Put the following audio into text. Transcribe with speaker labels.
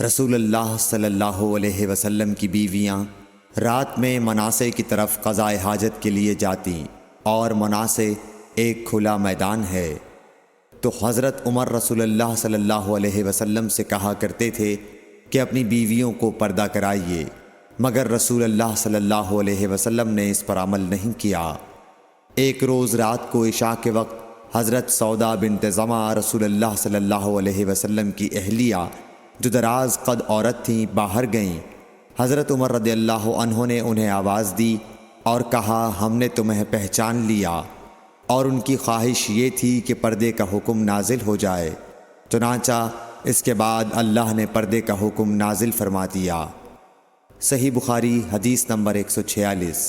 Speaker 1: رسول اللہ صلی اللہ علیہ وسلم کی بیویاں رات میں مناصے کی طرف قضائے حاجت کے لیے جاتیں اور مناصے ایک کھلا میدان ہے، تو حضرت عمر رسول اللہ صلی اللہ علیہ وسلم سے کہا کرتے تھے کہ اپنی بیویوں کو پردہ کرائیے، مگر رسول اللہ صلی اللہ علیہ وسلم نے اس پر عمل نہیں کیا۔ ایک روز رات کو عشاء کے وقت حضرت سودا بنت زمعہ رسول اللہ صلی اللہ علیہ وسلم کی اہلیہ جو دراز قد عورت تھیں باہر گئیں۔ حضرت عمر رضی اللہ عنہ نے انہیں آواز دی اور کہا ہم نے تمہیں پہچان لیا، اور ان کی خواہش یہ تھی کہ پردے کا حکم نازل ہو جائے، چنانچہ اس کے بعد اللہ نے پردے کا حکم نازل فرما دیا۔ صحیح بخاری حدیث نمبر 146۔